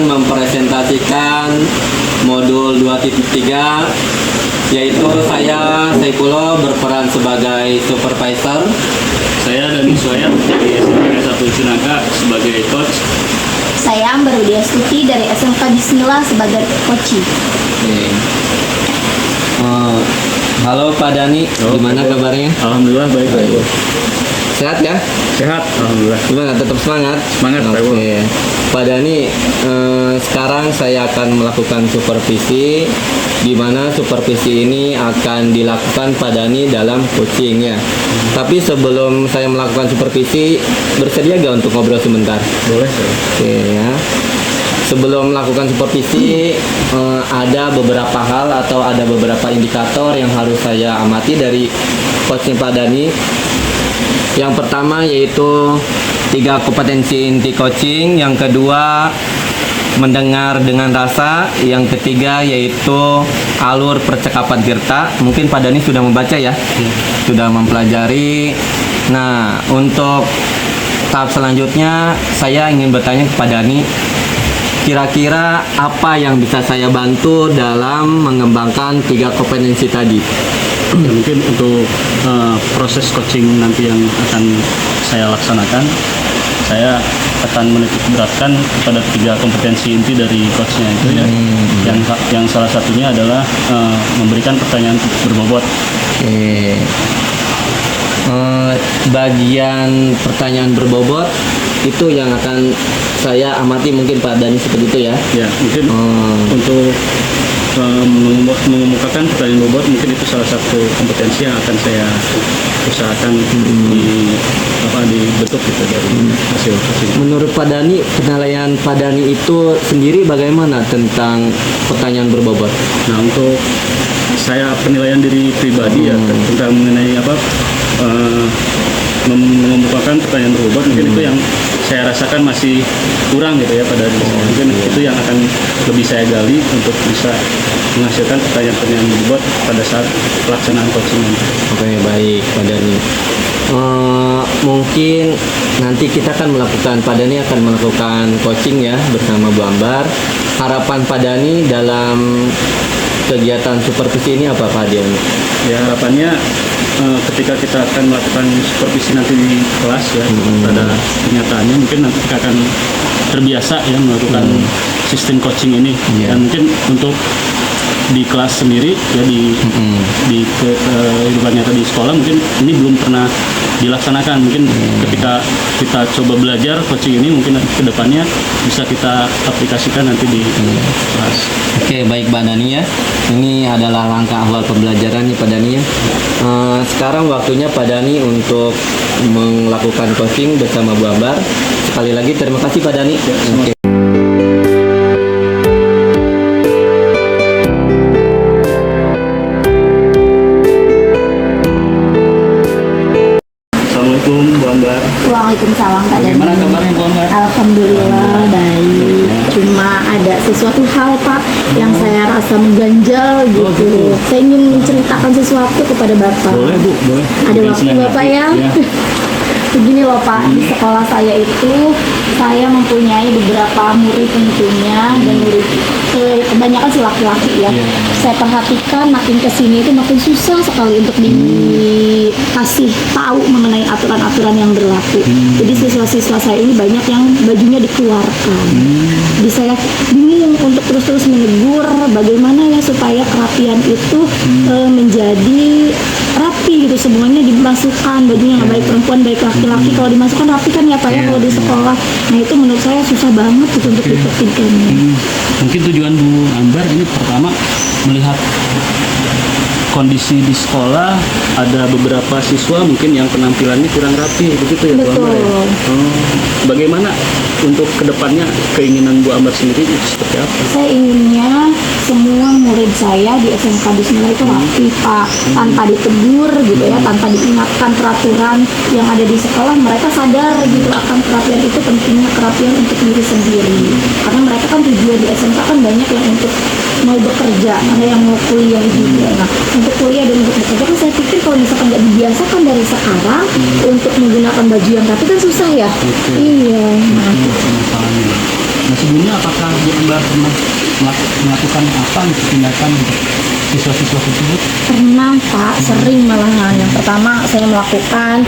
akan mempresentasikan modul 2.3, yaitu saya Saifullah berperan sebagai supervisor. Saya Dani Suayat dari SMK 1 Cinangka sebagai coach. Saya Amber Widiastuti dari SMK Bismillah sebagai coaching. Oke. Halo Pak Dani, gimana kabarnya? Alhamdulillah baik. Sehat ya? Sehat, alhamdulillah. Gimana, tetap semangat? Semangat, Pak. Oke. Pak Dani, sekarang saya akan melakukan supervisi, di mana supervisi ini akan dilakukan Pak Dani dalam coaching ya. Tapi sebelum saya melakukan supervisi, bersedia gak untuk ngobrol sebentar? Boleh, Pak. Oke ya. Sebelum melakukan supervisi, ada beberapa hal atau ada beberapa indikator yang harus saya amati dari coaching Pak Dani. Yang pertama yaitu 3 kompetensi inti coaching, yang kedua mendengar dengan rasa, yang ketiga yaitu alur percakapan Tirta. Mungkin Pak Dani sudah membaca ya, sudah mempelajari. Nah, untuk tahap selanjutnya saya ingin bertanya kepada Dani, kira-kira apa yang bisa saya bantu dalam mengembangkan 3 kompetensi tadi? Ya, mungkin untuk proses coaching nanti yang akan saya laksanakan, saya akan menitik beratkan kepada 3 kompetensi inti dari coachnya itu ya. Yang salah satunya adalah memberikan pertanyaan berbobot. Oke. Bagian pertanyaan berbobot itu yang akan saya amati, mungkin Pak Dani seperti itu ya. Ya, mungkin untuk mengemukakan pertanyaan bobot, mungkin itu salah satu kompetensi yang akan saya usahakan dibentuk gitu dari hasil coaching. Menurut Pak Dani, penilaian Pak Dani itu sendiri bagaimana tentang pertanyaan berbobot? Nah, untuk saya penilaian diri pribadi ya tentang mengenai mengemukakan pertanyaan berbobot, mungkin itu yang saya rasakan masih kurang gitu ya pada diri saya. Mungkin itu yang akan lebih saya gali untuk bisa menghasilkan pertanyaan-pertanyaan berbobot pada saat pelaksanaan coaching nanti. Oke, baik Pak Dani. Mungkin nanti kita akan melakukan, Pak Dani akan melakukan coaching ya bersama Bu Ambar. Harapan Pak Dani dalam kegiatan supervisi ini apa Pak Dani? Ya, harapannya ketika kita akan melakukan supervisi nanti di kelas ya, pada kenyataannya mungkin nanti kita akan terbiasa ya melakukan sistem coaching ini. Dan mungkin untuk di kelas sendiri ya di kehidupan nyata di sekolah mungkin ini belum pernah dilaksanakan. Mungkin ketika kita coba belajar coaching ini, mungkin ke depannya bisa kita aplikasikan nanti di kelas. Oke, baik Pak Dani ya. Ini adalah langkah awal pembelajaran nih Pak Dani ya. Sekarang waktunya Pak Dani untuk melakukan coaching bersama Bu Ambar. Sekali lagi terima kasih Pak Dani. Oke. Assalamualaikum Bu Ambar. Waalaikumsalam Kak Dani. Bagaimana kabarnya Bu Ambar? Alhamdulillah baik. Cuma ada sesuatu hal Pak yang saya rasa mengganjal gitu. Saya ingin menceritakan sesuatu kepada Bapak. Boleh Bu, boleh. Ada waktu Bapak ya? Begini loh Pak, di sekolah saya itu saya mempunyai beberapa murid tentunya, dan murid kebanyakan sih laki-laki ya. Saya perhatikan makin kesini itu makin susah sekali untuk dikasih tahu mengenai aturan-aturan yang berlaku. Jadi siswa-siswa saya ini banyak yang bajunya dikeluarkan. Jadi saya bingung untuk terus-terus menegur bagaimana ya supaya kerapian itu menjadi rapi gitu, semuanya dimasukkan, bajunya nggak baik perempuan baik laki-laki kalau dimasukkan rapi kan ya Pak ya kalau di sekolah. Nah itu menurut saya susah banget gitu untuk ditertibkannya. Mungkin tujuan Bu Ambar ini pertama melihat kondisi di sekolah, ada beberapa siswa mungkin yang penampilannya kurang rapi, begitu ya Bu Ambar ya? Bagaimana untuk kedepannya keinginan Bu Ambar sendiri itu seperti apa? Saya inginnya semua murid saya di SMK Bismillah itu rapi Pak, tanpa ditegur gitu ya, tanpa diingatkan peraturan yang ada di sekolah, mereka sadar gitu akan kerapian itu pentingnya, kerapian untuk diri sendiri. Karena mereka kan tujuan di SMK kan banyak yang untuk mau bekerja, ada yang mau kuliah juga. Nah, untuk kuliah dan untuk bekerja kan saya pikir kalau misalkan nggak dibiasakan dari sekarang untuk menggunakan baju yang rapi kan susah ya. Iya. Nah sebelumnya apakah Bu Ambar pernah melakukan apa gitu, tindakan untuk siswa-siswa tersebut? Pernah Pak, sering malahan. Yang pertama saya melakukan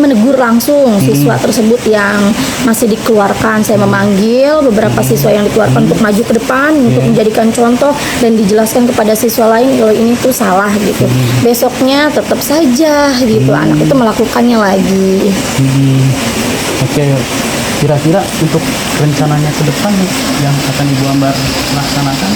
menegur langsung siswa tersebut yang masih dikeluarkan. Saya memanggil beberapa siswa yang dikeluarkan untuk maju ke depan, untuk menjadikan contoh dan dijelaskan kepada siswa lain kalau ini tuh salah gitu. Besoknya tetap saja gitu anak itu melakukannya lagi. Oke, kira-kira untuk rencananya ke depan yang akan Ibu Ambar laksanakan?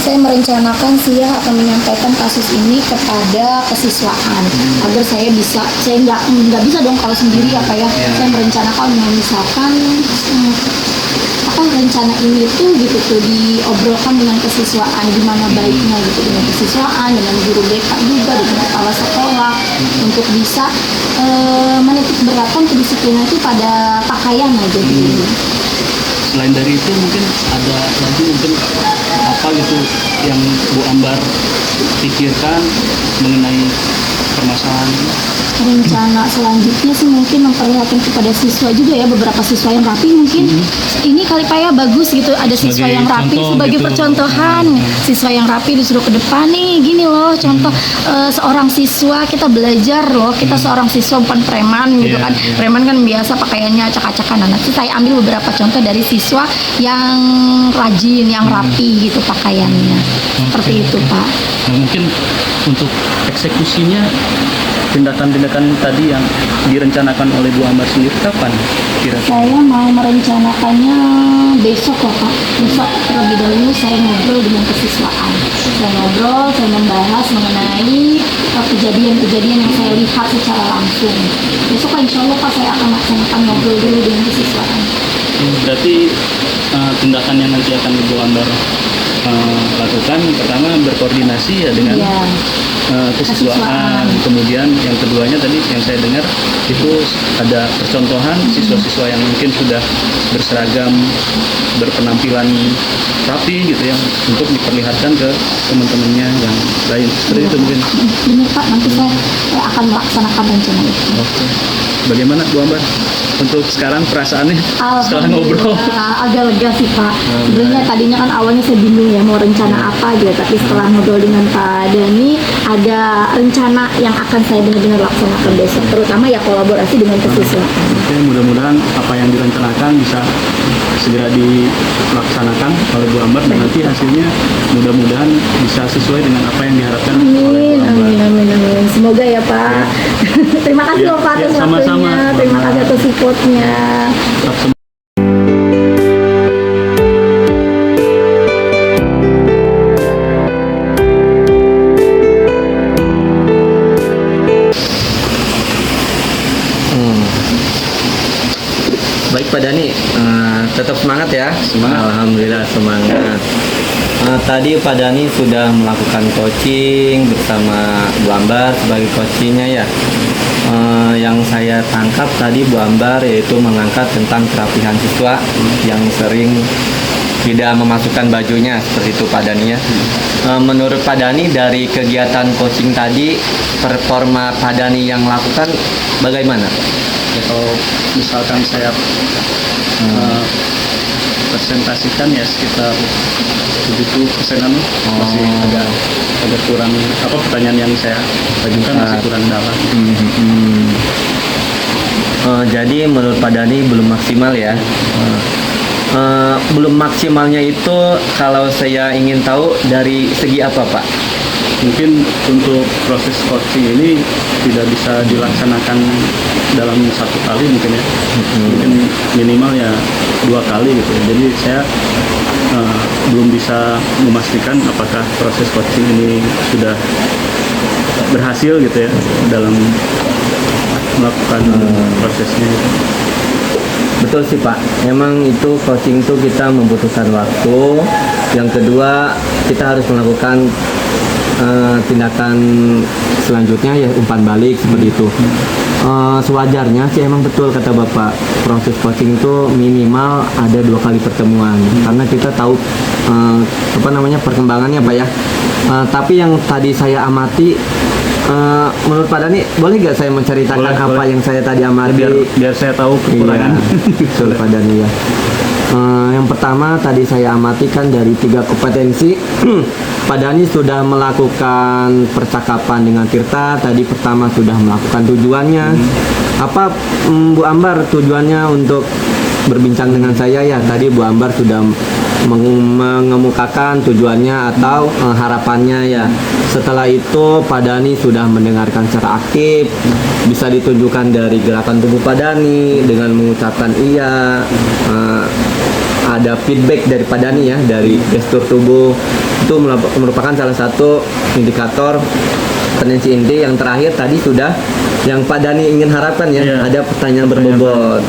Saya merencanakan saya akan menyampaikan kasus ini kepada kesiswaan agar saya nggak bisa dong kalau sendiri ya Pak ya. Saya merencanakan misalkan rencana ini tuh gitu tuh diobrolkan dengan kesiswaan gimana baiknya gitu dengan kesiswaan, dengan guru BK juga, dengan kepala sekolah untuk bisa menitik beratkan kedisiplinan itu pada pakaian aja gitu. Selain dari itu mungkin ada lagi apa gitu yang Bu Ambar pikirkan mengenai permasalahan ini? Rencana selanjutnya sih mungkin memperlihatkan kepada siswa juga ya, beberapa siswa yang rapi mungkin ini kali Pak ya bagus gitu, ada siswa Sebagai yang rapi contoh sebagai gitu. percontohan. Siswa yang rapi disuruh ke depan nih, gini loh contoh seorang siswa kita belajar loh, kita seorang siswa bukan preman gitu kan. Preman kan biasa pakaiannya acak-acakan. Nah, nanti saya ambil beberapa contoh dari siswa yang rajin, yang rapi gitu pakaiannya. Seperti itu Pak. Nah, mungkin untuk eksekusinya tindakan-tindakan tadi yang direncanakan oleh Bu Ambar sendiri kapan kira-kira? Saya mau merencanakannya besok ya Pak. Besok terlebih dahulu saya ngobrol dengan kesiswaan. Saya ngobrol, saya membahas mengenai kejadian-kejadian yang saya lihat secara langsung. Besok Pak, insya Allah Pak, saya akan melaksanakan ngobrol dulu dengan kesiswaan. Berarti tindakan yang nanti akan Ibu Ambar lakukan pertama berkoordinasi ya dengan Iya. kesiswaan. Kemudian yang keduanya tadi yang saya dengar itu ada percontohan siswa-siswa yang mungkin sudah berseragam, berpenampilan rapi gitu yang untuk diperlihatkan ke teman-temannya yang lain. Seperti itu mungkin. Benar Pak, nanti saya akan melaksanakan rencana itu. Oke. Bagaimana Bu Ambar untuk sekarang perasaannya setelah ngobrol? Agak lega sih Pak. Sebenarnya tadinya kan awalnya saya bingung ya mau rencana apa gitu, tapi setelah ngobrol dengan Pak Dani ada rencana yang akan saya benar-benar laksanakan besok, terutama ya kolaborasi dengan kesiswaan. Oke, mudah-mudahan apa yang direncanakan bisa segera dilaksanakan oleh Bu Ambar dan nanti hasilnya mudah-mudahan bisa sesuai dengan apa yang diharapkan oleh Bu Amin, Ambar. amin, amin, amin. Semoga ya Pak. Terima kasih Ya, loh Pak ya, atas sama-sama. waktunya. Terima kasih atas supportnya. Tetap semangat. Baik Pak Dani, tetap semangat ya. Semangat. Alhamdulillah semangat. Tadi Pak Dani sudah melakukan coaching bersama Bu Ambar sebagai coachingnya ya. Yang saya tangkap tadi Bu Ambar yaitu mengangkat tentang kerapihan siswa yang sering tidak memasukkan bajunya seperti itu Pak Dani ya. Menurut Pak Dani dari kegiatan coaching tadi performa Pak Dani yang lakukan bagaimana? Ya, kalau misalkan saya presentasikan ya sekitar 70%-an masih agak kurang apa pertanyaan yang saya ajukan masih kurang dalam. Jadi menurut Pak Dani belum maksimal ya. Belum maksimalnya itu kalau saya ingin tahu dari segi apa Pak? Mungkin untuk proses coaching ini tidak bisa dilaksanakan dalam satu kali mungkin ya. Mungkin minimal ya 2 kali gitu. Jadi saya belum bisa memastikan apakah proses coaching ini sudah berhasil gitu ya dalam melakukan prosesnya. Betul sih Pak, memang itu coaching itu kita membutuhkan waktu. Yang kedua kita harus melakukan tindakan selanjutnya ya umpan balik seperti itu. Sewajarnya sih emang betul kata Bapak, proses coaching itu minimal ada 2 kali pertemuan karena kita tahu perkembangannya Pak ya. Tapi yang tadi saya amati menurut Pak Dani, boleh nggak saya menceritakan Boleh, apa boleh. yang saya tadi amati? biar saya tahu kekurangan. Iya, betul Pak Dani ya. Yang pertama tadi saya amati kan dari 3 kompetensi. Pak Dani sudah melakukan percakapan dengan Tirta. Tadi pertama sudah melakukan tujuannya. Apa Bu Ambar tujuannya untuk berbincang dengan saya ya? Tadi Bu Ambar sudah mengemukakan tujuannya atau harapannya ya. Setelah itu Pak Dani sudah mendengarkan secara aktif, bisa ditunjukkan dari gerakan tubuh Pak Dani dengan mengucapkan iya. Ada feedback dari Pak Dani ya, dari gestur tubuh, itu merupakan salah satu indikator tendensi inti. Yang terakhir tadi sudah yang Pak Dani ingin harapkan ya, Iya. ada pertanyaan berbobot.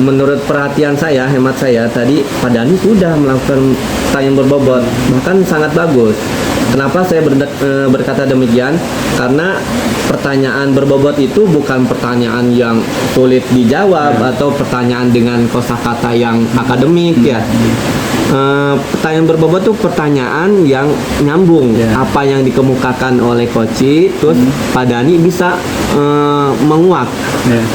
Menurut perhatian saya, hemat saya, tadi Pak Dani sudah melakukan pertanyaan berbobot, bahkan sangat bagus. Kenapa saya berkata demikian? Karena pertanyaan berbobot itu bukan pertanyaan yang sulit dijawab atau pertanyaan dengan kosakata yang akademik ya. Pertanyaan berbobot itu pertanyaan yang nyambung. Apa yang dikemukakan oleh Koci, terus Pak Dani bisa menguak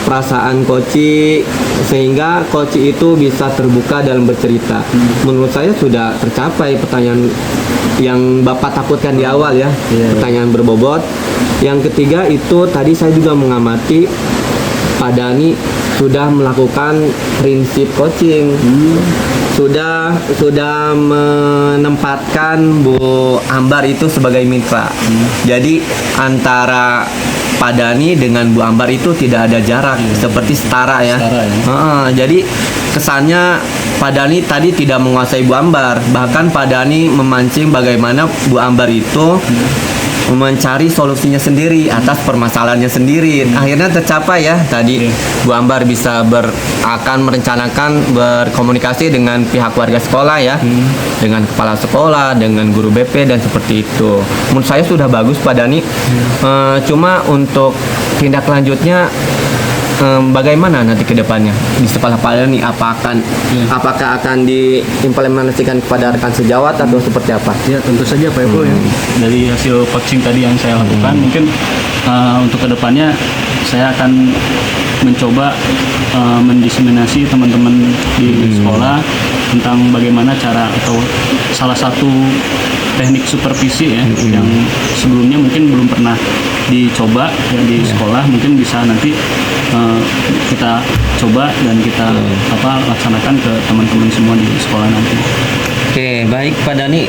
perasaan Koci sehingga Koci itu bisa terbuka dalam bercerita. Menurut saya sudah tercapai pertanyaan yang Bapak takutkan di awal ya, pertanyaan berbobot. Yang ketiga itu tadi saya juga mengamati Pak Dani sudah melakukan prinsip coaching, sudah menempatkan Bu Ambar itu sebagai mitra. Jadi antara Pak Dani dengan Bu Ambar itu tidak ada jarak, seperti setara ya. Jadi kesannya Pak Dani tadi tidak menguasai Bu Ambar, bahkan Pak Dani memancing bagaimana Bu Ambar itu mencari solusinya sendiri atas permasalahannya sendiri. Akhirnya tercapai ya tadi Bu Ambar bisa akan merencanakan berkomunikasi dengan pihak warga sekolah ya, dengan kepala sekolah, dengan guru BP dan seperti itu. Menurut saya sudah bagus Pak Dani. Cuma untuk tindak lanjutnya bagaimana nanti ke depannya di sekolah Pak Dani? Apakah akan diimplementasikan kepada rekan sejawat atau seperti apa? Ya tentu saja Pak Eko ya. Dari hasil coaching tadi yang saya lakukan, mungkin untuk kedepannya saya akan mencoba mendiseminasi teman-teman di sekolah tentang bagaimana cara atau salah satu teknik supervisi ya yang sebelumnya mungkin belum pernah dicoba ya, di sekolah. Mungkin bisa nanti kita coba dan kita laksanakan ke teman-teman semua di sekolah nanti. Oke, baik Pak Dani,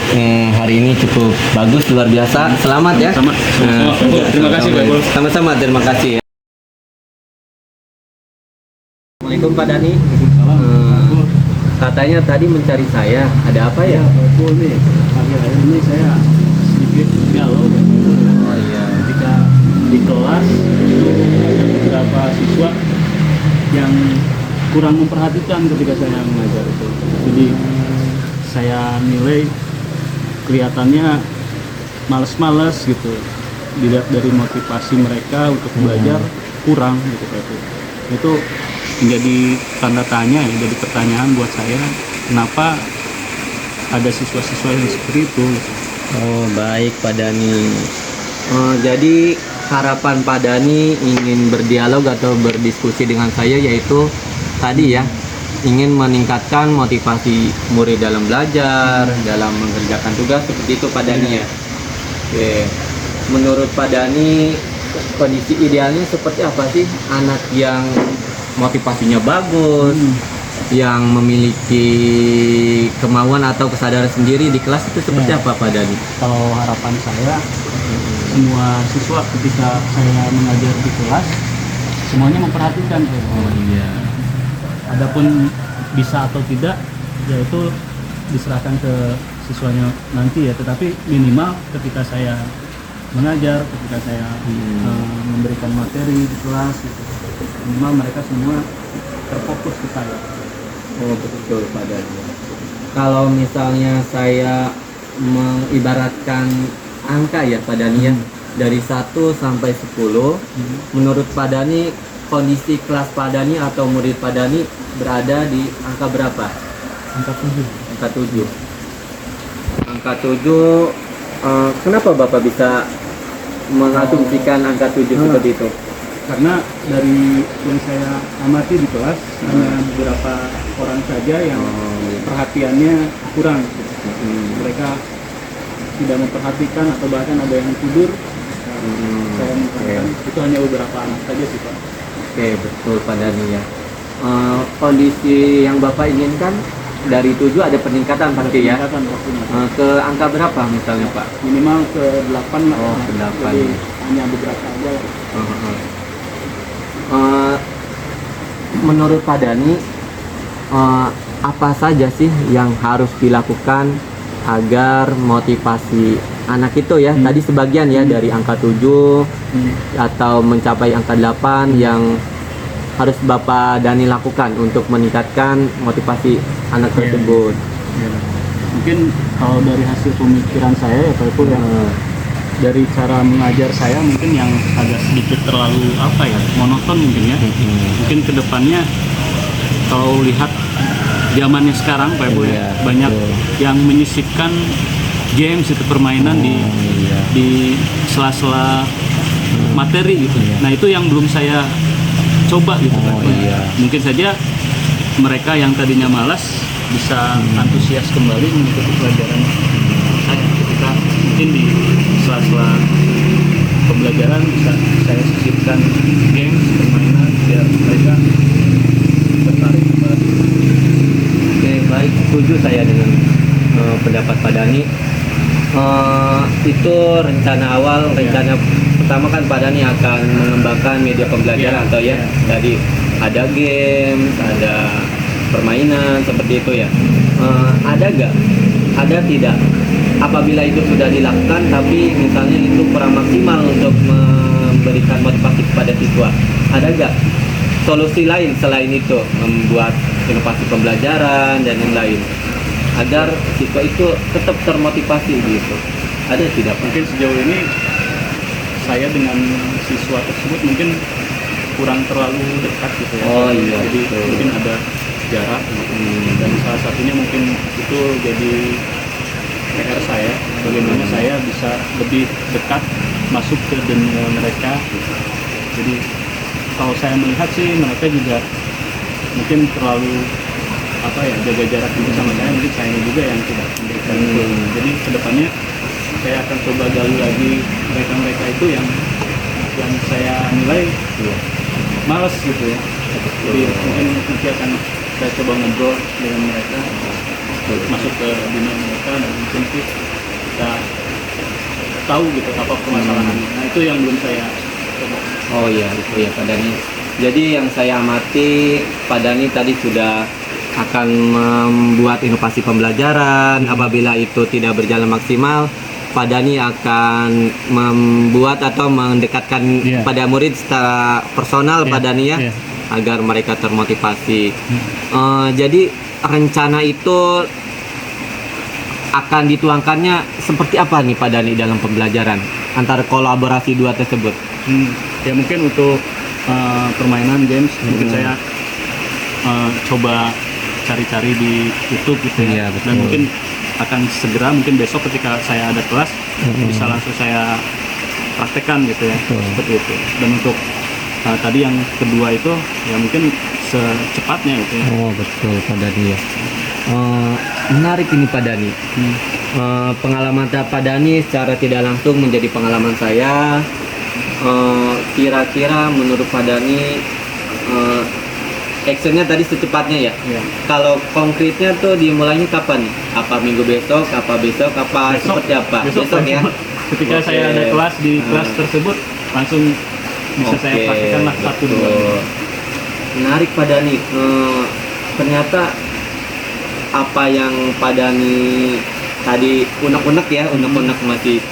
hari ini cukup bagus, luar biasa. Selamat ya. Sama-sama. Terima kasih Pak Eko. Sama-sama, terima kasih ya. Assalamualaikum Pak Dani. Katanya tadi mencari saya, ada apa ya? Pak Eko nih, akhir-akhir ini saya sedikit galau. Oh iya. Ketika di kelas itu ada beberapa siswa yang kurang memperhatikan ketika saya mengajar itu. Jadi saya nilai kelihatannya males-males gitu. Dilihat dari motivasi mereka untuk belajar kurang gitu Pak Eko. Itu menjadi tanda tanya ya, jadi pertanyaan buat saya, kenapa ada siswa-siswa yang seperti itu gitu. Oh baik Pak Dani. Jadi harapan Pak Dani ingin berdialog atau berdiskusi dengan saya yaitu tadi ya, ingin meningkatkan motivasi murid dalam belajar, dalam mengerjakan tugas, seperti itu Pak Dani ya. Oke. Menurut Pak Dani kondisi idealnya seperti apa sih anak yang motivasinya bagus, yang memiliki kemauan atau kesadaran sendiri di kelas itu seperti apa Pak Dani? Kalau harapan saya, semua siswa ketika saya mengajar di kelas semuanya memperhatikan. Oh iya. Adapun bisa atau tidak, yaitu diserahkan ke siswanya nanti ya. Tetapi minimal ketika saya mengajar, ketika saya memberikan materi di kelas, gitu, minimal mereka semua terfokus ke saya. Oh betul Pak Dani. Kalau misalnya saya mengibaratkan angka ya Pak Dani ya, dari 1 sampai 10, menurut Pak Dani kondisi kelas Pak Dani atau murid Pak Dani berada di angka berapa? Angka 7. Angka 7. Angka 7. Kenapa Bapak bisa mengasumsikan angka 7 seperti itu? Karena dari yang saya amati di kelas hanya beberapa orang saja yang perhatiannya kurang. Mereka tidak memperhatikan atau bahkan ada yang tidur. Saya memperhatikan itu hanya beberapa anak saja sih Pak. Oke, betul Pak Dani ya. Kondisi yang Bapak inginkan dari 7 ada peningkatan pasti ya. Peningkatan waktunya. Ke angka berapa misalnya Pak? Minimal ke 8 lah. Oh, ke 8. Jadi hanya beberapa aja. Menurut Pak Dani, apa saja sih yang harus dilakukan agar motivasi anak itu ya, tadi sebagian ya dari angka 7 atau mencapai angka 8 yang harus Bapak Dani lakukan untuk meningkatkan motivasi anak tersebut? Mungkin kalau dari hasil pemikiran saya ya Pak Ipul yang dari cara mengajar saya mungkin yang agak sedikit terlalu monoton mungkin ya. Mungkin kedepannya kalau lihat zamannya sekarang Pak Ipul banyak yang menyisipkan games itu permainan di sela-sela materi gitu. Nah itu yang belum saya coba gitu Pak. Mungkin saja mereka yang tadinya malas bisa antusias kembali mengikuti pelajaran saya ketika mungkin di sela-sela pembelajaran bisa saya sisipkan games permainan biar mereka tertarik kembali. Oke, baik, setuju saya dengan pendapat Pak Dani. Itu rencana awal, rencana pertama kan Pak Dani akan mengembangkan media pembelajaran atau ya. Jadi ada games, ada permainan seperti itu ya. Ada tidak apabila itu sudah dilakukan tapi misalnya itu kurang maksimal untuk memberikan motivasi kepada siswa, ada nggak solusi lain selain itu membuat inovasi pembelajaran dan yang lain agar siswa itu tetap termotivasi gitu? Ada tidak Pak? Mungkin sejauh ini saya dengan siswa tersebut mungkin kurang terlalu dekat gitu ya. Oh iya, jadi betul. mungkin ada jarak dan salah satunya mungkin itu jadi PR saya, bagaimana saya bisa lebih dekat masuk ke dunia mereka. Jadi kalau saya melihat sih mereka juga mungkin terlalu jaga jarak juga sama saya, mungkin saya juga yang tidak memberikan itu. Jadi kedepannya saya akan coba gali lagi mereka itu yang saya nilai malas gitu ya. Jadi mungkin nanti akan saya coba ngobrol dengan mereka, masuk ke dunia mereka dan mungkin kita tahu gitu apa permasalahannya. Nah itu yang belum saya coba. Oh iya, itu ya Pak Dani. Jadi yang saya amati, Pak Dani tadi sudah akan membuat inovasi pembelajaran. Apabila itu tidak berjalan maksimal, Pak Dani akan membuat atau mendekatkan pada murid secara personal Pak Dani ya, agar mereka termotivasi. Jadi rencana itu akan dituangkannya seperti apa nih Pak Dani dalam pembelajaran antara kolaborasi dua tersebut? Ya mungkin untuk permainan games mungkin saya coba cari-cari di YouTube gitu ya. Dan mungkin akan segera mungkin besok ketika saya ada kelas bisa langsung saya praktekkan gitu ya, seperti itu. Dan untuk tadi yang kedua itu ya mungkin secepatnya gitu ya. Oh betul Pak Dani ya. Menarik ini Pak Dani. Pengalaman Pak Dani secara tidak langsung menjadi pengalaman saya. Kira-kira menurut Pak Dani actionnya tadi secepatnya ya? Kalau konkretnya tuh dimulainya kapan nih? Apa minggu besok? Apa besok? Apa seperti apa? Besok ya? Ketika saya ada kelas di kelas tersebut langsung bisa saya praktekkan lah 1-2. Menarik Pak Dani. Ternyata apa yang Pak Dani tadi unek-unek ya, unek-unek masih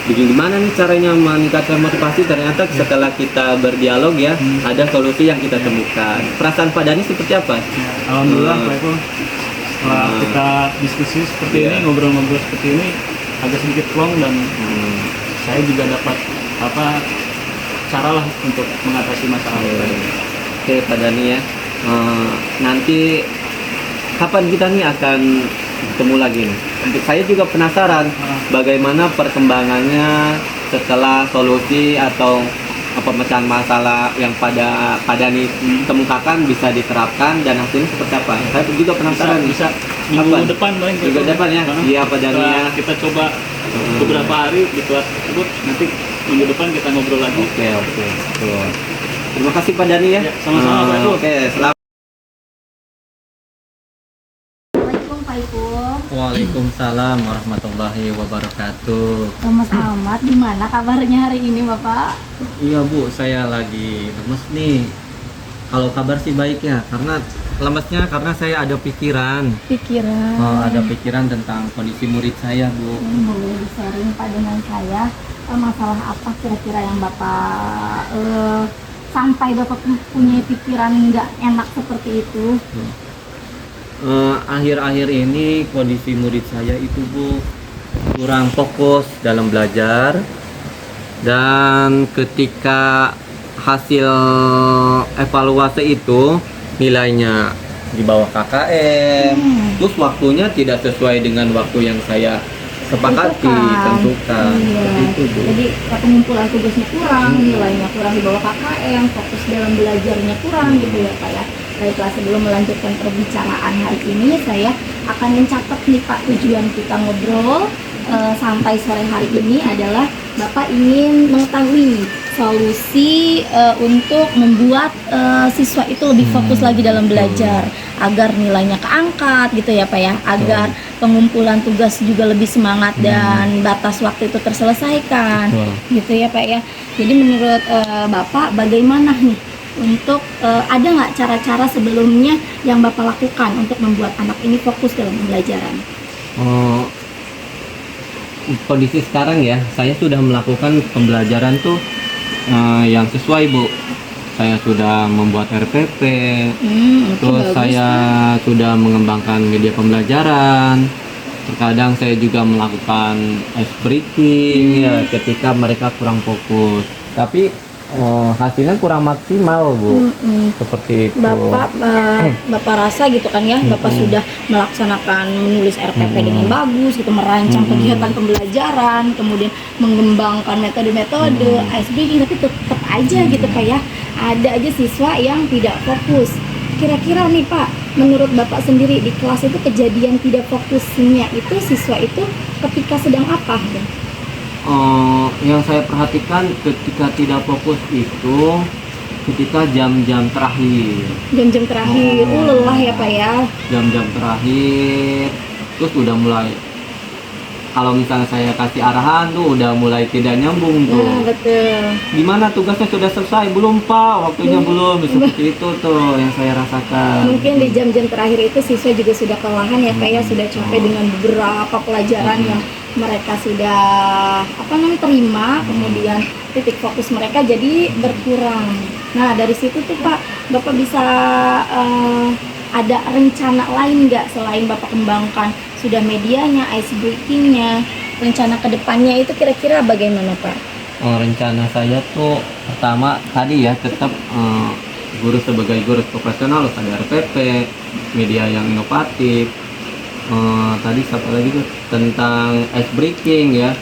gimana nih caranya meningkatkan motivasi, ternyata setelah kita berdialog ya ada solusi yang kita temukan. Perasaan Pak Dani seperti apa? Alhamdulillah Pak Eko, setelah kita diskusi seperti ini, ngobrol-ngobrol seperti ini agak sedikit plong dan saya juga dapat cara lah untuk mengatasi masalah ini. Oke Pak Dani ya, nanti kapan kita nih akan ketemu lagi nih? Untuk saya juga penasaran bagaimana perkembangannya setelah solusi atau pemecahan masalah yang Dani kemukakan bisa diterapkan dan hasilnya seperti apa? Saya juga penasaran. Bisa minggu Kapan? depan paling Minggu depan ya? Iya, Pak Dani ya. Kita coba beberapa hari di kelas tersebut, nanti minggu depan kita ngobrol lagi. Oke. Betul. Terima kasih Pak Dani ya. Ya, sama-sama, Pak Ipul. Oke, selamat. Assalamualaikum Pak Ipul. Waalaikumsalam warahmatullahi wabarakatuh. Mas Ahmad, gimana kabarnya hari ini Bapak? Iya Bu, saya lagi lemes nih. Kalau kabar sih baik ya, karena lemesnya karena saya ada pikiran. Ada pikiran tentang kondisi murid saya Bu. Boleh di-sharing Pak dengan saya masalah apa kira-kira yang Bapak sampai Bapak punya pikiran nggak enak seperti itu? Akhir-akhir ini kondisi murid saya itu Bu kurang fokus dalam belajar, dan ketika hasil evaluasi itu nilainya di bawah KKM, terus waktunya tidak sesuai dengan waktu yang saya sepakati, tentukan. Iya. Seperti itu Bu. Jadi pengumpulan tugasnya kurang, nilainya kurang di bawah KKM, fokus dalam belajarnya kurang gitu ya Pak ya. Baiklah, sebelum melanjutkan perbicaraan hari ini, saya akan mencatat nih Pak, tujuan kita ngobrol sampai sore hari ini adalah Bapak ingin mengetahui solusi untuk membuat siswa itu lebih fokus lagi dalam belajar, agar nilainya keangkat gitu ya Pak ya, agar pengumpulan tugas juga lebih semangat dan batas waktu itu terselesaikan gitu ya Pak ya. Jadi menurut Bapak bagaimana nih untuk ada nggak cara-cara sebelumnya yang Bapak lakukan untuk membuat anak ini fokus dalam pembelajaran? Kondisi sekarang ya, saya sudah melakukan pembelajaran tuh yang sesuai Bu. Saya sudah membuat RPP, terus saya sudah mengembangkan media pembelajaran. Terkadang saya juga melakukan ice breaking ya ketika mereka kurang fokus. Tapi hasilnya kurang maksimal Bu. Seperti itu. Bapak rasa gitu kan ya, Bapak sudah melaksanakan menulis RPP dengan bagus gitu, merancang kegiatan pembelajaran, kemudian mengembangkan metode-metode ice breaking, tapi tetap aja gitu Pak ya, ada aja siswa yang tidak fokus. Kira-kira nih Pak, menurut Bapak sendiri di kelas itu kejadian tidak fokusnya itu siswa itu ketika sedang apa? Yang saya perhatikan ketika tidak fokus itu ketika jam-jam terakhir. Jam-jam terakhir, lelah ya Pak ya. Jam-jam terakhir, terus udah mulai, kalau misalnya saya kasih arahan tuh udah mulai tidak nyambung tuh. Nah, betul. Gimana tugasnya sudah selesai? Belum Pak, waktunya belum. Seperti itu tuh yang saya rasakan. Mungkin di jam-jam terakhir itu siswa juga sudah kelelahan ya Pak ya, sudah capek dengan beberapa pelajaran yang mereka sudah terima, kemudian titik fokus mereka jadi berkurang. Nah dari situ tuh Pak, Bapak bisa ada rencana lain nggak selain Bapak kembangkan sudah medianya, ice breakingnya, rencana kedepannya itu kira-kira bagaimana Pak? Rencana saya tuh pertama tadi ya tetap guru sebagai guru profesional harus ada RPP, media yang inovatif. Tadi satu lagi tuh tentang ice breaking ya,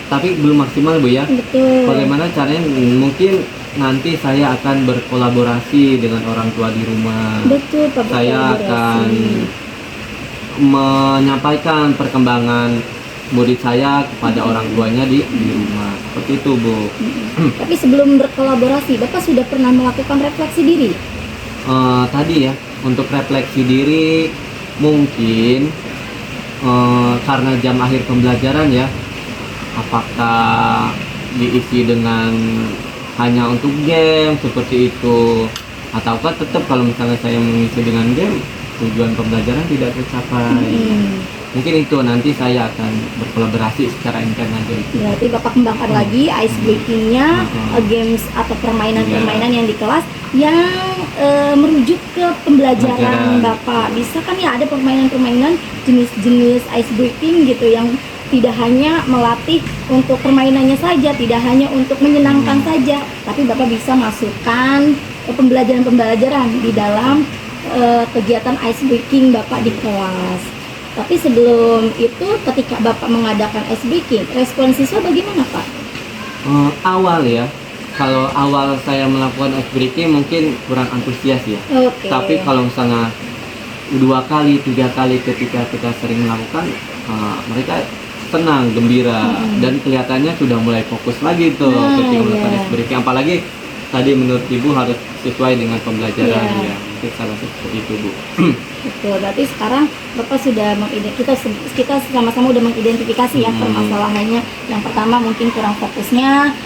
tapi belum maksimal Bu ya. Betul. Bagaimana caranya? Mungkin nanti saya akan berkolaborasi dengan orang tua di rumah. Betul Pak. Saya akan menyampaikan perkembangan murid saya kepada orang tuanya di rumah. Seperti itu Bu. Tapi sebelum berkolaborasi, Bapak sudah pernah melakukan refleksi diri? Tadi ya, untuk refleksi diri mungkin karena jam akhir pembelajaran ya, apakah diisi dengan hanya untuk game seperti itu, ataukah tetap kalau misalnya saya mengisi dengan game tujuan pembelajaran tidak tercapai. Mungkin itu nanti saya akan berkolaborasi secara intern aja itu. Berarti Bapak kembangkan lagi ice breakingnya, games atau permainan-permainan yang di kelas yang merujuk ke pembelajaran Bapak. Bisa kan ya ada permainan-permainan jenis-jenis ice breaking gitu yang tidak hanya melatih untuk permainannya saja, tidak hanya untuk menyenangkan saja, tapi Bapak bisa masukkan pembelajaran-pembelajaran di dalam kegiatan ice breaking Bapak di kelas. Tapi sebelum itu ketika Bapak mengadakan ice breaking, respon siswa bagaimana Pak? Awal ya, kalau awal saya melakukan ice breaking mungkin kurang antusias ya. Oke. Tapi kalau misalnya 2 kali, 3 kali ketika kita sering melakukan, mereka senang, gembira, dan kelihatannya sudah mulai fokus lagi tuh ketika melakukan iya. ice breaking. Apalagi tadi menurut Ibu harus sesuai dengan pembelajaran Iya. ya. Mungkin salah satu seperti itu, Bu. Betul, berarti sekarang Bapak sudah kita sama-sama udah mengidentifikasi ya permasalahannya. Yang pertama mungkin kurang fokusnya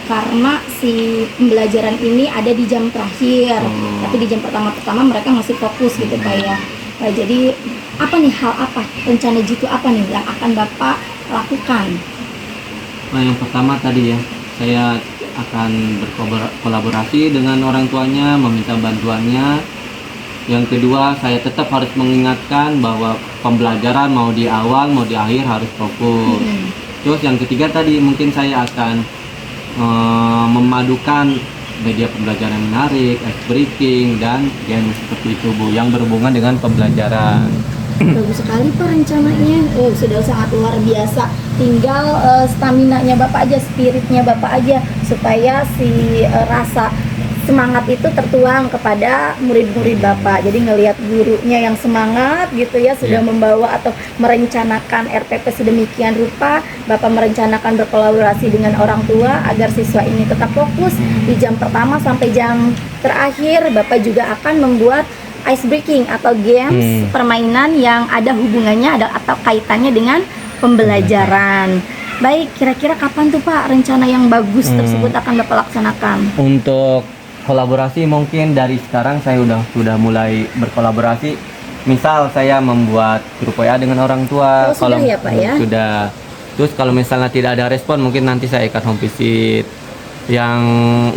karena si pembelajaran ini ada di jam terakhir, tapi di jam pertama mereka masih fokus gitu Pak ya. Jadi apa nih hal apa rencana jitu apa nih yang akan Bapak lakukan? Nah, yang pertama tadi ya, saya akan berkolaborasi dengan orang tuanya, meminta bantuannya. Yang kedua, saya tetap harus mengingatkan bahwa pembelajaran mau di awal mau di akhir harus fokus. Terus yang ketiga tadi mungkin saya akan memadukan media pembelajaran yang menarik, ice breaking, dan game seperti itu Bu, yang berhubungan dengan pembelajaran. Bagus sekali Pak rencananya. Sudah sangat luar biasa. Tinggal stamina-nya Bapak aja, spiritnya Bapak aja, supaya si rasa semangat itu tertuang kepada murid-murid Bapak. Jadi ngelihat gurunya yang semangat gitu ya, sudah membawa atau merencanakan RPP sedemikian rupa, Bapak merencanakan berkolaborasi dengan orang tua agar siswa ini tetap fokus di jam pertama sampai jam terakhir. Bapak juga akan membuat ice breaking atau games permainan yang ada hubungannya atau kaitannya dengan pembelajaran. Baik, kira-kira kapan tuh Pak rencana yang bagus tersebut akan Bapak laksanakan? Untuk kolaborasi mungkin dari sekarang saya sudah mulai berkolaborasi. Misal saya membuat grup WA dengan orang tua. Sudah ya Pak ya? Sudah. Terus kalau misalnya tidak ada respon, mungkin nanti saya ikat home visit. Yang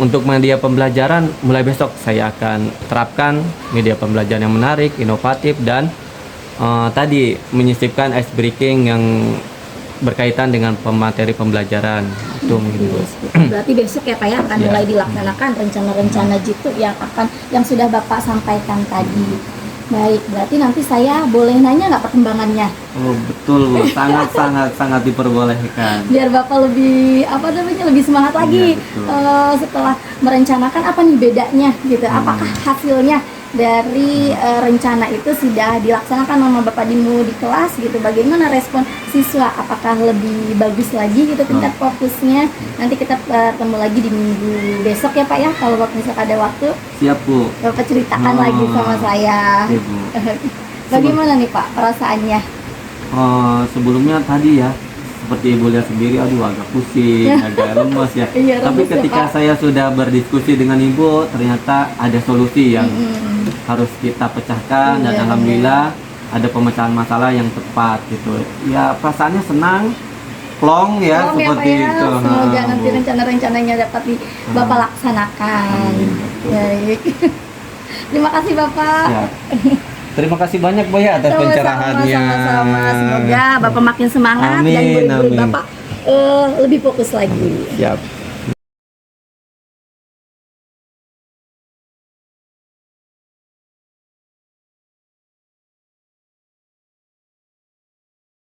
untuk media pembelajaran mulai besok saya akan terapkan media pembelajaran yang menarik, inovatif, dan tadi menyisipkan ice breaking yang berkaitan dengan materi pembelajaran itu mungkin Bu. Berarti besok ya Pak ya akan mulai dilaksanakan rencana-rencana jitu yang sudah Bapak sampaikan tadi. Baik, berarti nanti saya boleh nanya nggak perkembangannya? Oh betul Bu, sangat diperbolehkan. Biar Bapak lebih lebih semangat lagi setelah merencanakan apa nih bedanya gitu. Apakah hasilnya dari rencana itu sudah dilaksanakan sama Bapak di kelas gitu? Bagaimana respon siswa? Apakah lebih bagus lagi gitu tingkat fokusnya? Nanti kita ketemu lagi di minggu besok ya Pak ya, kalau Bapak besok ada waktu. Siap Bu. Bapak ceritakan lagi sama saya. Iya, Bu. Bagaimana nih Pak perasaannya? Sebelumnya tadi ya, seperti Ibu lihat sendiri, agak pusing, agak lemes ya. Iya, Tapi lemes ya, ketika Pak. saya sudah berdiskusi dengan Ibu, ternyata ada solusi yang harus kita pecahkan, dan Iya, alhamdulillah ada pemecahan masalah yang tepat gitu. Ya perasaannya senang, plong ya, Tolong seperti Pak ya, itu. semoga Ha, nanti Bu. rencana-rencananya dapat Bapak laksanakan. Baik. Terima kasih Bapak. Ya. Terima kasih banyak Bu ya atas pencerahannya. Sama-sama. Semoga Bapak makin semangat dan Amin, murid-murid amin. Bapak lebih fokus lagi. Siap.